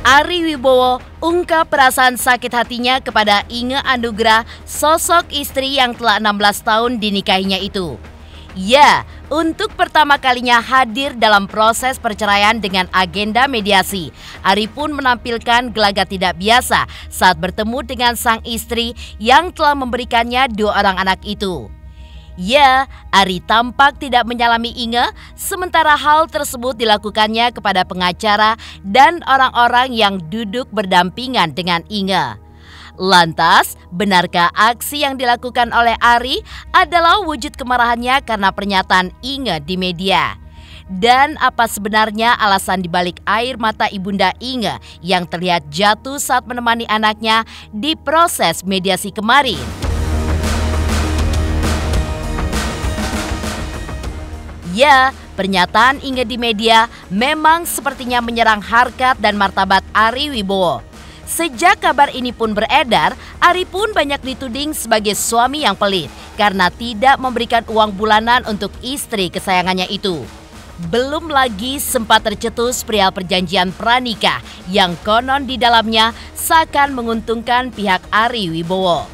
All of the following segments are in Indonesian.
Ari Wibowo ungkap perasaan sakit hatinya kepada Inge Anugrah, sosok istri yang telah 16 tahun dinikahinya itu. Ya, untuk pertama kalinya hadir dalam proses perceraian dengan agenda mediasi, Ari pun menampilkan gelagat tidak biasa saat bertemu dengan sang istri yang telah memberikannya 2 orang anak itu. Ya, Ari tampak tidak menyalami Inge, sementara hal tersebut dilakukannya kepada pengacara dan orang-orang yang duduk berdampingan dengan Inge. Lantas, benarkah aksi yang dilakukan oleh Ari adalah wujud kemarahannya karena pernyataan Inge di media? Dan apa sebenarnya alasan dibalik air mata ibunda Inge yang terlihat jatuh saat menemani anaknya di proses mediasi kemarin? Ya, pernyataan Inge di media memang sepertinya menyerang harkat dan martabat Ari Wibowo. Sejak kabar ini pun beredar, Ari pun banyak dituding sebagai suami yang pelit karena tidak memberikan uang bulanan untuk istri kesayangannya itu. Belum lagi sempat tercetus perihal perjanjian pranikah yang konon di dalamnya seakan menguntungkan pihak Ari Wibowo.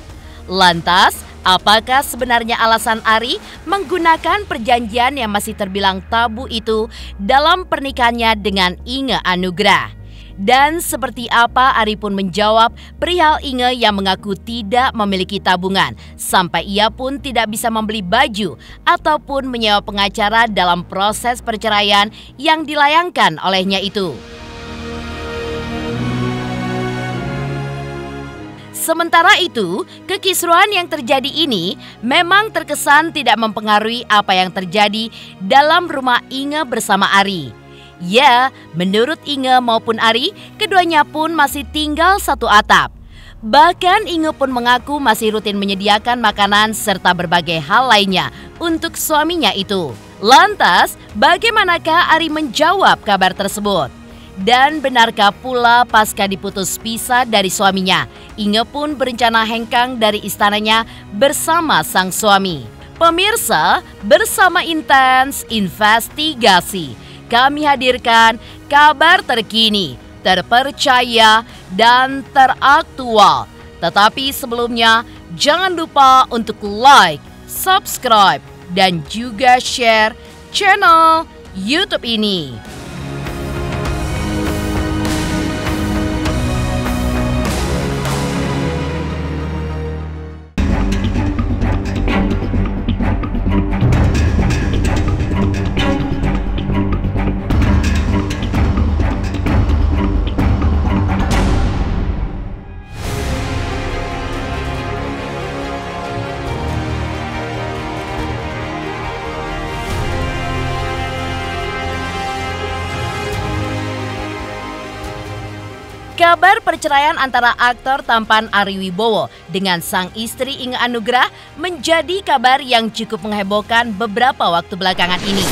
Lantas, apakah sebenarnya alasan Ari menggunakan perjanjian yang masih terbilang tabu itu dalam pernikahannya dengan Inge Anugrah? Dan seperti apa Ari pun menjawab perihal Inge yang mengaku tidak memiliki tabungan sampai ia pun tidak bisa membeli baju ataupun menyewa pengacara dalam proses perceraian yang dilayangkan olehnya itu. Sementara itu, kekisruhan yang terjadi ini memang terkesan tidak mempengaruhi apa yang terjadi dalam rumah Inge bersama Ari. Ya, menurut Inge maupun Ari, keduanya pun masih tinggal satu atap. Bahkan Inge pun mengaku masih rutin menyediakan makanan serta berbagai hal lainnya untuk suaminya itu. Lantas, bagaimanakah Ari menjawab kabar tersebut? Dan benarkah pula pasca diputus pisah dari suaminya, Inge pun berencana hengkang dari istananya bersama sang suami? Pemirsa, bersama Intens Investigasi, kami hadirkan kabar terkini, terpercaya, dan teraktual. Tetapi sebelumnya, jangan lupa untuk like, subscribe, dan juga share channel YouTube ini. Kabar perceraian antara aktor tampan Ari Wibowo dengan sang istri Inge Anugrah menjadi kabar yang cukup menghebohkan beberapa waktu belakangan ini.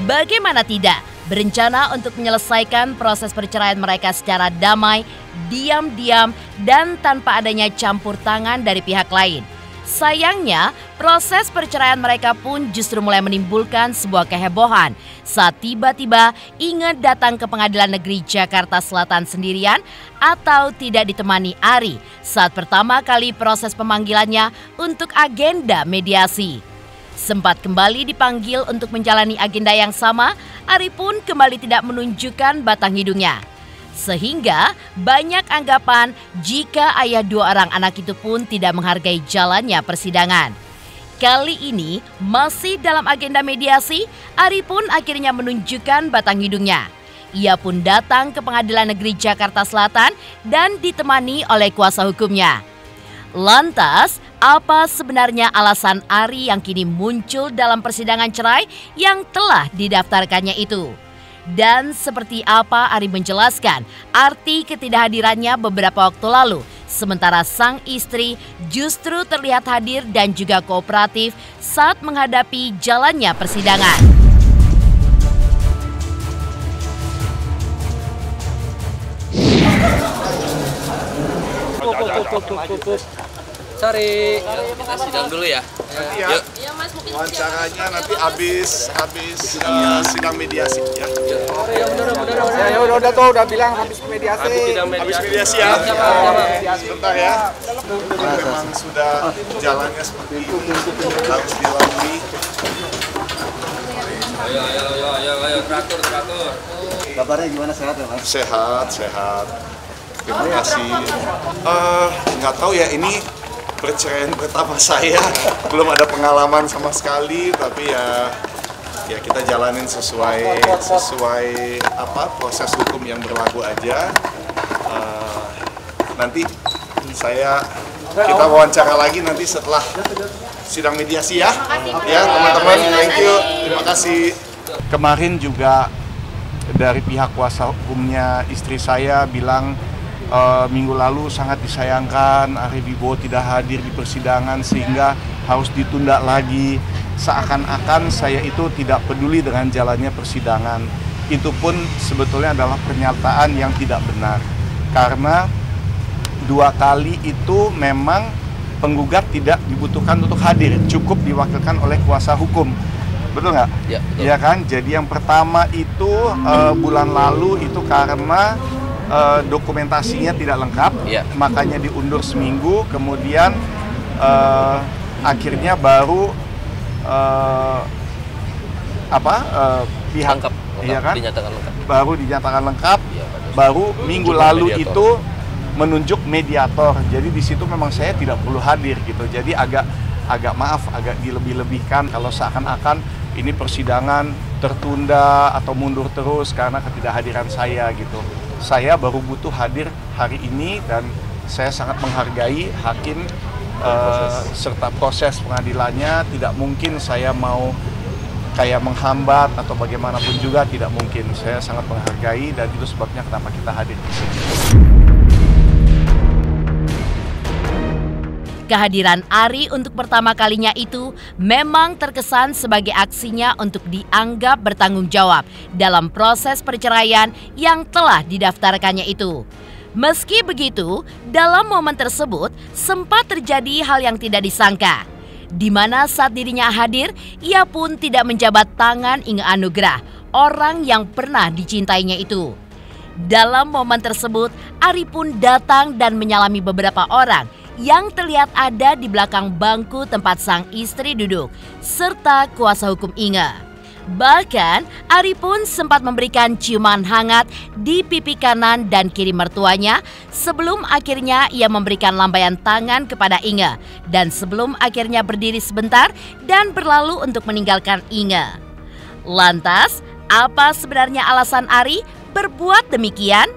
Bagaimana tidak, berencana untuk menyelesaikan proses perceraian mereka secara damai, diam-diam, dan tanpa adanya campur tangan dari pihak lain. Sayangnya, proses perceraian mereka pun justru mulai menimbulkan sebuah kehebohan saat tiba-tiba Inge datang ke Pengadilan Negeri Jakarta Selatan sendirian atau tidak ditemani Ari saat pertama kali proses pemanggilannya untuk agenda mediasi. Sempat kembali dipanggil untuk menjalani agenda yang sama, Ari pun kembali tidak menunjukkan batang hidungnya. Sehingga banyak anggapan jika ayah 2 orang anak itu pun tidak menghargai jalannya persidangan. Kali ini masih dalam agenda mediasi, Ari pun akhirnya menunjukkan batang hidungnya. Ia pun datang ke Pengadilan Negeri Jakarta Selatan dan ditemani oleh kuasa hukumnya. Lantas, apa sebenarnya alasan Ari yang kini muncul dalam persidangan cerai yang telah didaftarkannya itu? Dan seperti apa Ari menjelaskan arti ketidakhadirannya beberapa waktu lalu, sementara sang istri justru terlihat hadir dan juga kooperatif saat menghadapi jalannya persidangan. Sorry. Sidang dulu ya. Yuk. Iya Mas, wawancaranya nanti habis sidang mediasi ya. Ya udah tuh udah bilang habis mediasi. Habis mediasi ya. Sebentar ya. Memang sudah jalannya seperti ini, harus dilalui. Ayo, teratur. Kabarnya gimana, sehat ya Mas? Sehat. Terima kasih. Nggak tahu ya, ini perceraian pertama saya, belum ada pengalaman sama sekali, tapi ya kita jalanin sesuai proses hukum yang berlaku aja. Nanti kita wawancara lagi nanti setelah sidang mediasi ya. Ya teman-teman, thank you, terima kasih. Kemarin juga dari pihak kuasa hukumnya istri saya bilang minggu lalu sangat disayangkan Ari Wibowo tidak hadir di persidangan sehingga harus ditunda lagi. Seakan-akan saya itu tidak peduli dengan jalannya persidangan. Itu pun sebetulnya adalah pernyataan yang tidak benar. Karena 2 kali itu memang penggugat tidak dibutuhkan untuk hadir, cukup diwakilkan oleh kuasa hukum. Betul nggak? Ya, betul. Ya kan? Jadi yang pertama itu bulan lalu itu karena dokumentasinya tidak lengkap, ya. Makanya diundur seminggu. Kemudian akhirnya baru pihak lengkap, ya kan? dinyatakan lengkap. Baru dinyatakan lengkap. Ya, baru minggu lalu mediator. itu menunjuk mediator. Jadi di situ memang saya tidak perlu hadir gitu. Jadi agak dilebih-lebihkan kalau seakan-akan ini persidangan tertunda atau mundur terus karena ketidakhadiran saya gitu. Saya baru butuh hadir hari ini dan saya sangat menghargai hakim serta proses pengadilannya. Tidak mungkin saya mau kayak menghambat atau bagaimanapun juga, tidak mungkin. Saya sangat menghargai dan itu sebabnya kenapa kita hadir di sini. Kehadiran Ari untuk pertama kalinya itu memang terkesan sebagai aksinya untuk dianggap bertanggung jawab dalam proses perceraian yang telah didaftarkannya itu. Meski begitu, dalam momen tersebut sempat terjadi hal yang tidak disangka, di mana saat dirinya hadir, ia pun tidak menjabat tangan Inge Anugrah, orang yang pernah dicintainya itu. Dalam momen tersebut, Ari pun datang dan menyalami beberapa orang yang terlihat ada di belakang bangku tempat sang istri duduk, serta kuasa hukum Inge. Bahkan, Ari pun sempat memberikan ciuman hangat di pipi kanan dan kiri mertuanya sebelum akhirnya ia memberikan lambaian tangan kepada Inge dan sebelum akhirnya berdiri sebentar dan berlalu untuk meninggalkan Inge. Lantas, apa sebenarnya alasan Ari berbuat demikian?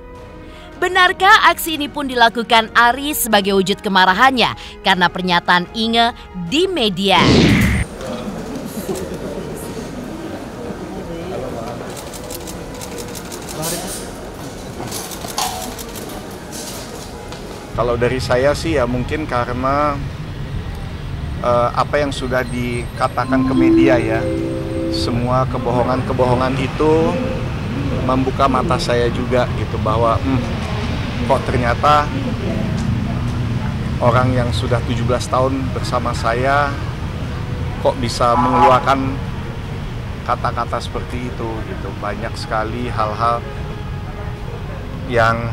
Benarkah aksi ini pun dilakukan Ari sebagai wujud kemarahannya karena pernyataan Inge di media? Kalau dari saya sih ya mungkin karena apa yang sudah dikatakan ke media ya, semua kebohongan-kebohongan itu membuka mata saya juga gitu bahwa kok ternyata orang yang sudah 17 tahun bersama saya kok bisa mengeluarkan kata-kata seperti itu gitu. Banyak sekali hal-hal yang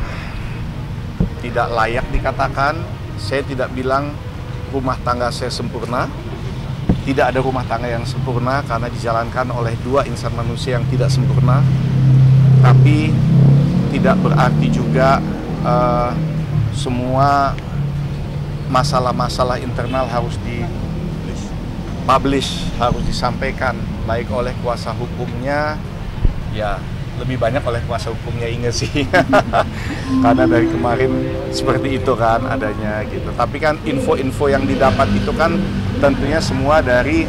tidak layak dikatakan. Saya tidak bilang rumah tangga saya sempurna. Tidak ada rumah tangga yang sempurna karena dijalankan oleh 2 insan manusia yang tidak sempurna. Tapi tidak berarti juga semua masalah-masalah internal harus dipublish, harus disampaikan baik oleh kuasa hukumnya, ya lebih banyak oleh kuasa hukumnya Inge sih. Karena dari kemarin seperti itu kan adanya gitu. Tapi kan info-info yang didapat itu kan tentunya semua dari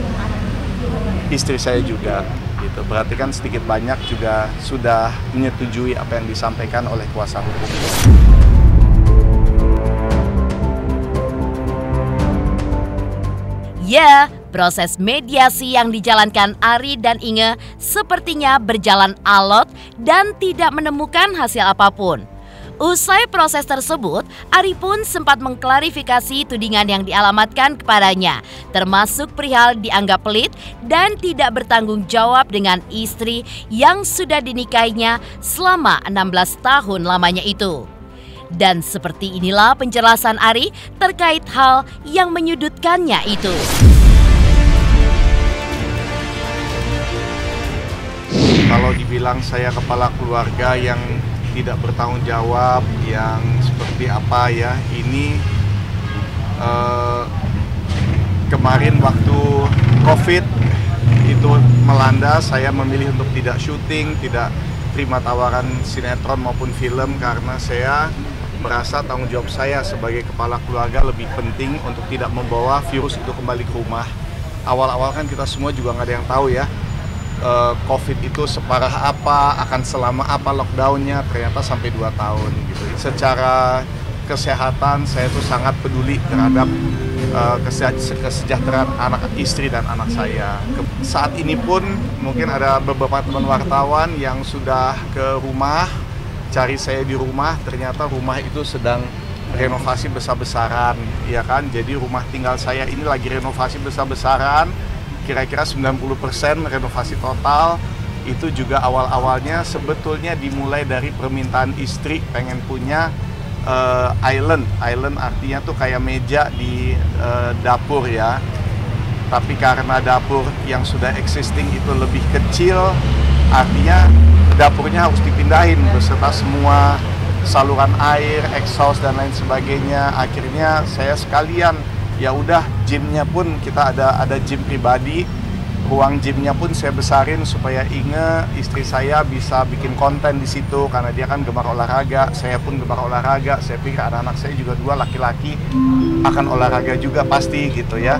istri saya juga gitu. Berarti kan sedikit banyak juga sudah menyetujui apa yang disampaikan oleh kuasa hukum. Ya, proses mediasi yang dijalankan Ari dan Inge sepertinya berjalan alot dan tidak menemukan hasil apapun. Usai proses tersebut, Ari pun sempat mengklarifikasi tudingan yang dialamatkan kepadanya, termasuk perihal dianggap pelit dan tidak bertanggung jawab dengan istri yang sudah dinikahinya selama 16 tahun lamanya itu. Dan seperti inilah penjelasan Ari terkait hal yang menyudutkannya itu. Kalau dibilang saya kepala keluarga yang tidak bertanggung jawab, yang seperti apa ya, ini kemarin waktu COVID itu melanda, saya memilih untuk tidak syuting, tidak terima tawaran sinetron maupun film karena saya merasa tanggung jawab saya sebagai kepala keluarga lebih penting untuk tidak membawa virus itu kembali ke rumah. Awal-awal kan kita semua juga nggak ada yang tahu ya, COVID itu separah apa, akan selama apa lockdownnya, ternyata sampai 2 tahun gitu. Secara kesehatan saya tuh sangat peduli terhadap kesejahteraan anak istri dan anak saya. Saat ini pun mungkin ada beberapa teman wartawan yang sudah ke rumah, cari saya di rumah, ternyata rumah itu sedang renovasi besar-besaran, ya kan? Jadi rumah tinggal saya ini lagi renovasi besar-besaran. Kira-kira 90% renovasi total. Itu juga awal-awalnya sebetulnya dimulai dari permintaan istri pengen punya island artinya tuh kayak meja di dapur ya. Tapi karena dapur yang sudah existing itu lebih kecil, artinya dapurnya harus dipindahin beserta semua saluran air, exhaust dan lain sebagainya. Akhirnya saya sekalian, ya udah, gymnya pun kita ada gym pribadi, ruang gymnya pun saya besarin supaya Inge istri saya bisa bikin konten di situ karena dia kan gemar olahraga, saya pun gemar olahraga. Saya pikir anak-anak saya juga 2 laki-laki akan olahraga juga pasti gitu ya.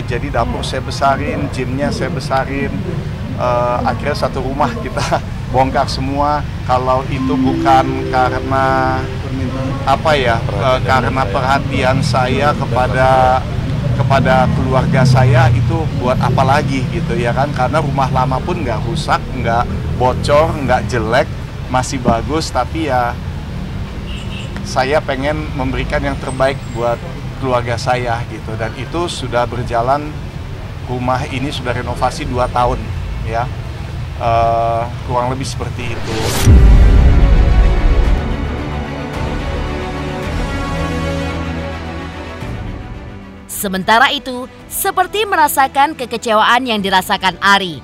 Jadi dapur saya besarin, gymnya saya besarin. Akhirnya satu rumah kita bongkar semua. Kalau itu bukan karena apa ya, karena perhatian saya kepada keluarga saya, itu buat apa lagi gitu ya kan, karena rumah lama pun nggak rusak, nggak bocor, nggak jelek, masih bagus, tapi ya saya pengen memberikan yang terbaik buat keluarga saya gitu. Dan itu sudah berjalan, rumah ini sudah renovasi 2 tahun ya, kurang lebih seperti itu. Sementara itu, seperti merasakan kekecewaan yang dirasakan Ari.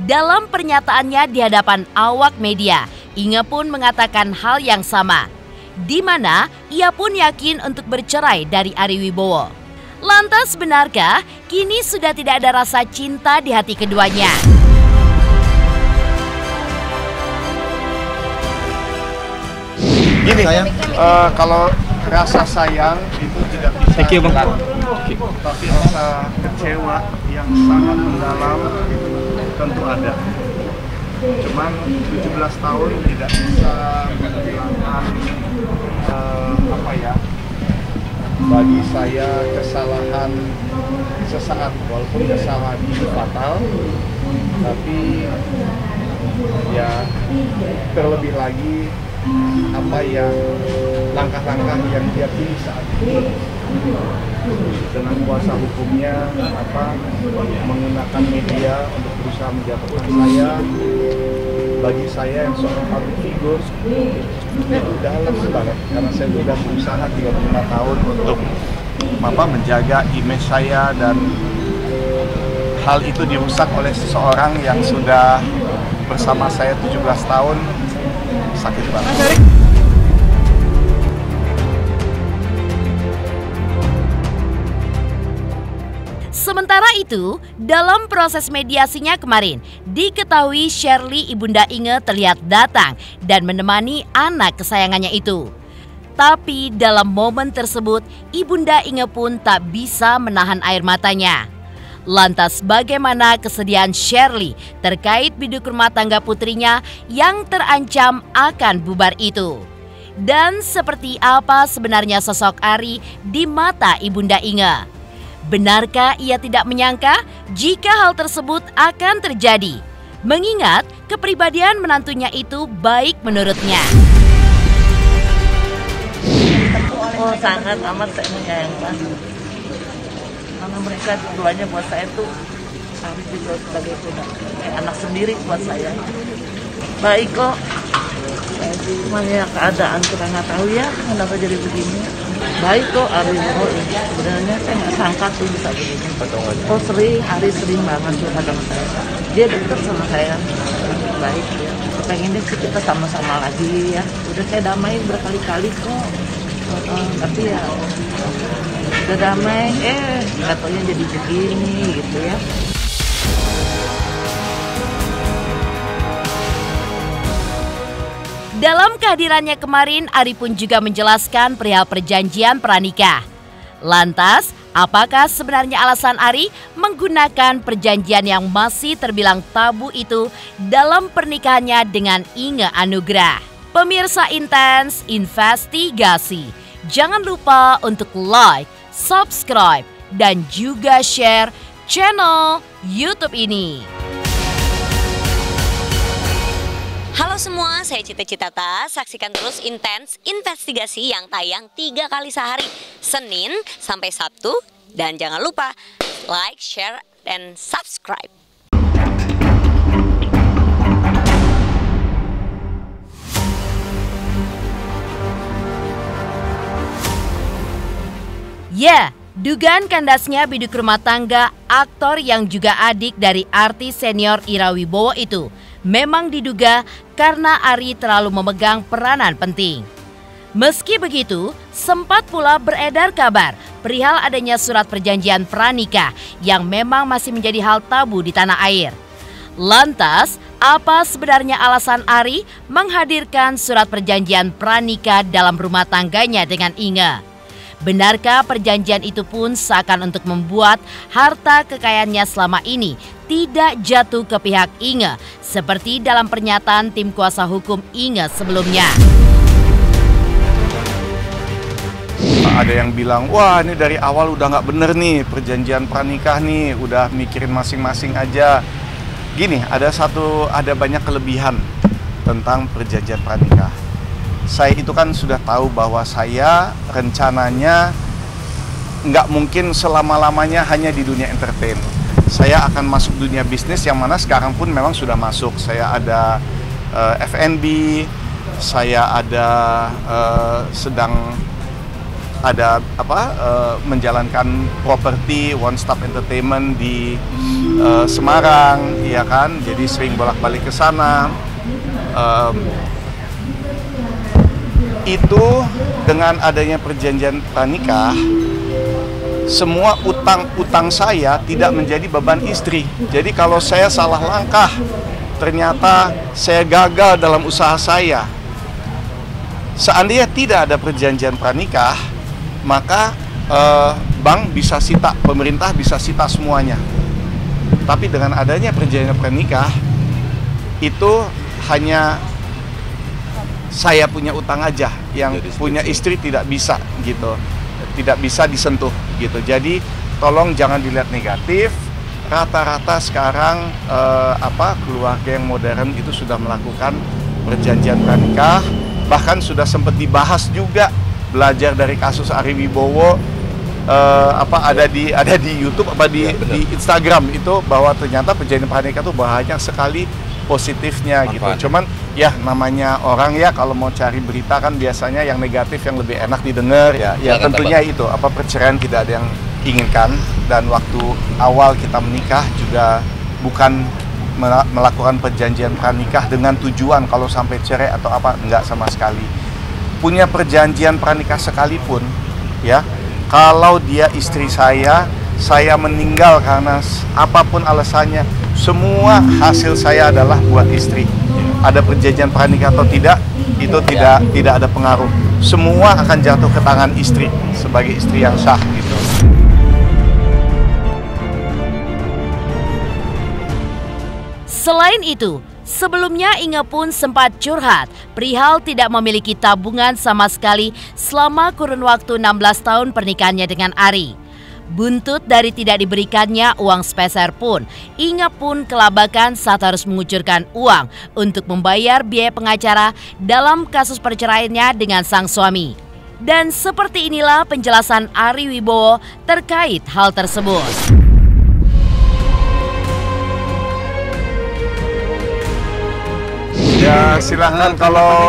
Dalam pernyataannya di hadapan awak media, Inge pun mengatakan hal yang sama, di mana ia pun yakin untuk bercerai dari Ari Wibowo. Lantas benarkah kini sudah tidak ada rasa cinta di hati keduanya? Gini, kalau rasa sayang itu tidak bisa hilang. Tapi rasa kecewa yang sangat mendalam tentu ada. Cuman 17 tahun tidak bisa menghilangkan bagi saya kesalahan sesaat, walaupun kesalahan itu fatal, tapi ya terlebih lagi langkah-langkah yang dia pilih saat ini dengan kuasa hukumnya, menggunakan media untuk berusaha menjatuhkan saya. Bagi saya yang seorang public figure itu dalam banget, karena saya sudah berusaha 35 tahun untuk menjaga image saya, dan hal itu dirusak oleh seseorang yang sudah bersama saya 17 tahun. Sakit banget. Sementara itu, dalam proses mediasinya kemarin, diketahui Shirley ibunda Inge terlihat datang dan menemani anak kesayangannya itu. Tapi dalam momen tersebut, ibunda Inge pun tak bisa menahan air matanya. Lantas bagaimana kesedihan Shirley terkait biduk rumah tangga putrinya yang terancam akan bubar itu? Dan seperti apa sebenarnya sosok Ari di mata ibunda Inge? Benarkah ia tidak menyangka jika hal tersebut akan terjadi? Mengingat kepribadian menantunya itu baik menurutnya. Oh sangat amat saya menyayangkan. Karena mereka keduanya buat saya tuh Ari juga sebagai kayak anak sendiri buat saya. Baik kok. Cuma ya keadaan kita nggak tahu ya kenapa jadi begini. Baik kok Ari sebenarnya saya nggak sangka tuh bisa begini. Oh sering, Ari sering banget curhat sama saya. Dia deket sama saya. Baik ya. Pengennya sih kita sama-sama lagi ya. Udah saya damai berkali-kali kok. Tapi ya udah damai, nggak taunya jadi begini gitu ya. Dalam kehadirannya kemarin, Ari pun juga menjelaskan perihal perjanjian pranikah. Lantas, apakah sebenarnya alasan Ari menggunakan perjanjian yang masih terbilang tabu itu dalam pernikahannya dengan Inge Anugrah? Pemirsa Intens Investigasi, jangan lupa untuk like, subscribe, dan juga share channel YouTube ini. Halo semua, saya Cita Citata. Saksikan terus Intens Investigasi yang tayang 3 kali sehari, Senin sampai Sabtu. Dan jangan lupa like, share, dan subscribe. Ya, dugaan kandasnya biduk rumah tangga aktor yang juga adik dari artis senior Ira Wibowo itu memang diduga karena Ari terlalu memegang peranan penting. Meski begitu, sempat pula beredar kabar perihal adanya surat perjanjian pranikah yang memang masih menjadi hal tabu di tanah air. Lantas, apa sebenarnya alasan Ari menghadirkan surat perjanjian pranikah dalam rumah tangganya dengan Inge? Benarkah perjanjian itu pun seakan untuk membuat harta kekayaannya selama ini tidak jatuh ke pihak Inge, seperti dalam pernyataan tim kuasa hukum Inge sebelumnya? Ada yang bilang, wah ini dari awal udah nggak bener nih perjanjian pranikah nih, udah mikirin masing-masing aja. Gini, ada banyak kelebihan tentang perjanjian pranikah. Saya itu kan sudah tahu bahwa saya rencananya nggak mungkin selama-lamanya hanya di dunia entertain. Saya akan masuk dunia bisnis yang mana sekarang pun memang sudah masuk. Saya ada F&B, saya ada menjalankan properti one stop entertainment di Semarang, ya kan. Jadi sering bolak-balik ke sana. Itu dengan adanya perjanjian pranikah, semua utang-utang saya tidak menjadi beban istri. Jadi kalau saya salah langkah, ternyata saya gagal dalam usaha saya, seandainya tidak ada perjanjian pranikah, maka bank bisa sita, pemerintah bisa sita semuanya. Tapi dengan adanya perjanjian pranikah, itu hanya saya punya utang aja, yang punya istri tidak bisa gitu, tidak bisa disentuh gitu. Jadi tolong jangan dilihat negatif. Rata-rata sekarang keluarga yang modern itu sudah melakukan perjanjian pranikah, bahkan sudah sempat dibahas juga, belajar dari kasus Ari Wibowo, ada di YouTube di Instagram itu, bahwa ternyata perjanjian pranikah itu banyak sekali positifnya gitu. Cuman ya namanya orang ya, kalau mau cari berita kan biasanya yang negatif yang lebih enak didengar ya tentunya itu perceraian tidak ada yang inginkan. Dan waktu awal kita menikah juga bukan melakukan perjanjian pranikah dengan tujuan kalau sampai cerai atau apa, enggak sama sekali. Punya perjanjian pranikah sekalipun ya, kalau dia istri saya meninggal karena apapun alasannya, semua hasil saya adalah buat istri. Ada perjanjian pranikah atau tidak, itu tidak ada pengaruh. Semua akan jatuh ke tangan istri sebagai istri yang sah gitu. Selain itu, sebelumnya Inge pun sempat curhat perihal tidak memiliki tabungan sama sekali selama kurun waktu 16 tahun pernikahannya dengan Ari. Buntut dari tidak diberikannya uang sepeser pun, Inge pun kelabakan saat harus mengucurkan uang untuk membayar biaya pengacara dalam kasus perceraiannya dengan sang suami. Dan seperti inilah penjelasan Ari Wibowo terkait hal tersebut. Ya silahkan kalau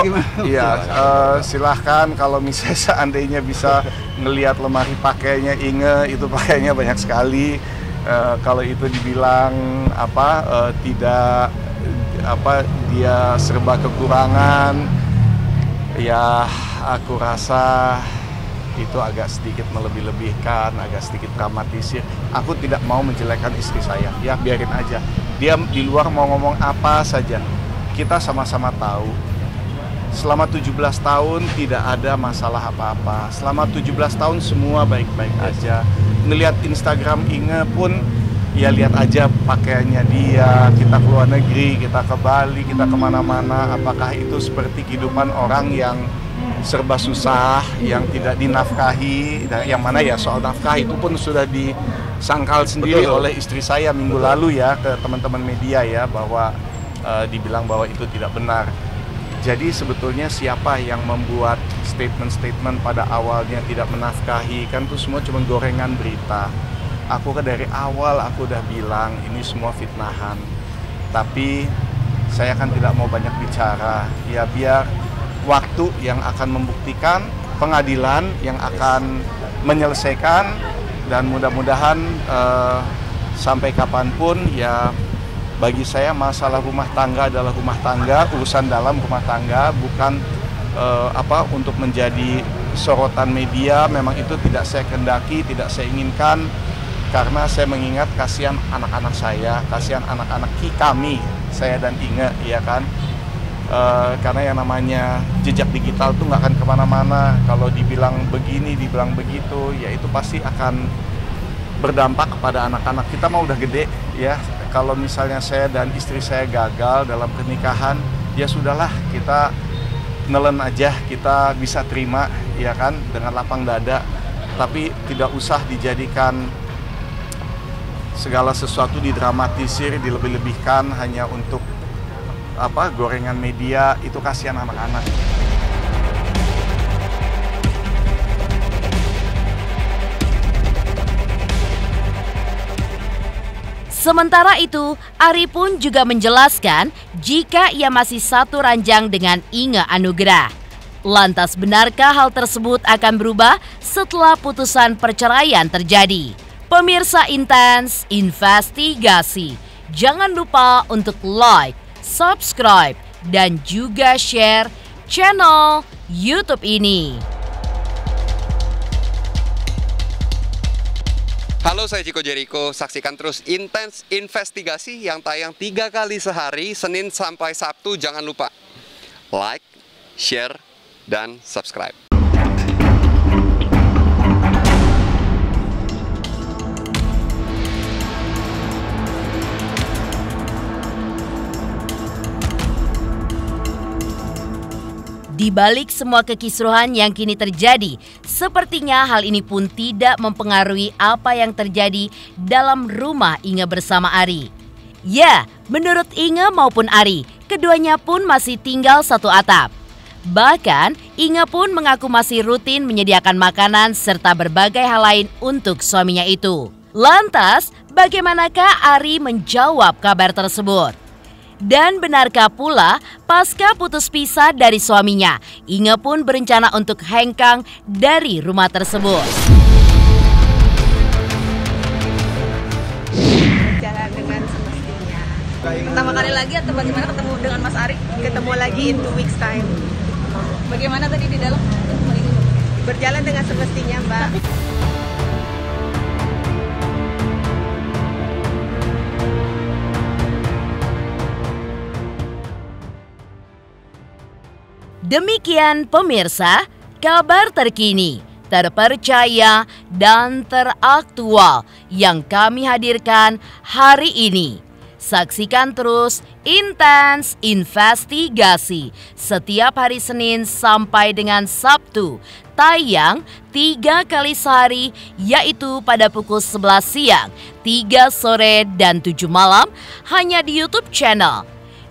silahkan kalau misalnya seandainya bisa ngelihat lemari pakainya Inge, itu pakainya banyak sekali. Kalau itu dibilang tidak dia serba kekurangan, ya aku rasa itu agak sedikit melebih-lebihkan, agak sedikit dramatisir. Aku tidak mau menjelekkan istri saya, ya biarin aja. Dia di luar mau ngomong apa saja. Kita sama-sama tahu, selama 17 tahun tidak ada masalah apa-apa. Selama 17 tahun semua baik-baik aja. Ngelihat Instagram Inge pun, ya lihat aja pakaiannya dia. Kita ke luar negeri, kita ke Bali, kita kemana-mana. Apakah itu seperti kehidupan orang yang serba susah, yang tidak dinafkahi? Yang mana ya soal nafkah itu pun sudah disangkal sendiri oleh istri saya minggu lalu ya ke teman-teman media ya, bahwa dibilang bahwa itu tidak benar. Jadi sebetulnya siapa yang membuat statement-statement pada awalnya tidak menafkahi, kan itu semua cuma gorengan berita. Aku kan dari awal aku udah bilang ini semua fitnahan. Tapi saya kan tidak mau banyak bicara. Ya biar waktu yang akan membuktikan, pengadilan yang akan menyelesaikan, dan mudah-mudahan sampai kapanpun ya, bagi saya masalah rumah tangga adalah rumah tangga, urusan dalam rumah tangga, bukan untuk menjadi sorotan media. Memang itu tidak saya kendaki, tidak saya inginkan, karena saya mengingat kasihan anak-anak saya, kasihan anak-anak kami, saya dan Inge, ya kan. Karena yang namanya jejak digital tuh nggak akan kemana-mana. Kalau dibilang begini, dibilang begitu, ya itu pasti akan berdampak kepada anak-anak. Kita mah udah gede ya. Kalau misalnya saya dan istri saya gagal dalam pernikahan, ya sudahlah, kita nelen aja, kita bisa terima ya kan dengan lapang dada. Tapi tidak usah dijadikan segala sesuatu didramatisir, dilebih-lebihkan hanya untuk gorengan media. Itu kasihan anak-anak. Sementara itu, Ari pun juga menjelaskan jika ia masih satu ranjang dengan Inge Anugrah. Lantas benarkah hal tersebut akan berubah setelah putusan perceraian terjadi? Pemirsa Intens Investigasi, jangan lupa untuk like, subscribe, dan juga share channel YouTube ini. Halo, saya Chico Jericho. Saksikan terus Intens Investigasi yang tayang 3 kali sehari, Senin sampai Sabtu. Jangan lupa like, share, dan subscribe. Di balik semua kekisruhan yang kini terjadi, sepertinya hal ini pun tidak mempengaruhi apa yang terjadi dalam rumah Inge bersama Ari. Ya, menurut Inge maupun Ari, keduanya pun masih tinggal satu atap. Bahkan, Inge pun mengaku masih rutin menyediakan makanan serta berbagai hal lain untuk suaminya itu. Lantas, bagaimanakah Ari menjawab kabar tersebut? Dan benarkah pula pasca putus pisah dari suaminya, Inge pun berencana untuk hengkang dari rumah tersebut. Jalan dengan semestinya. Pertama kali lagi atau bagaimana ketemu dengan Mas Ari? Ketemu lagi in 2 weeks time. Bagaimana tadi di dalam? Berjalan dengan semestinya, Mbak. Demikian pemirsa, kabar terkini, terpercaya, dan teraktual yang kami hadirkan hari ini. Saksikan terus Intens Investigasi setiap hari Senin sampai dengan Sabtu, tayang 3 kali sehari, yaitu pada pukul 11 siang, 3 sore, dan 7 malam, hanya di YouTube channel.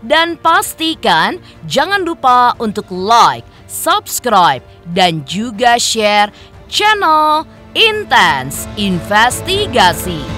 Dan pastikan jangan lupa untuk like, subscribe, dan juga share channel Intens Investigasi.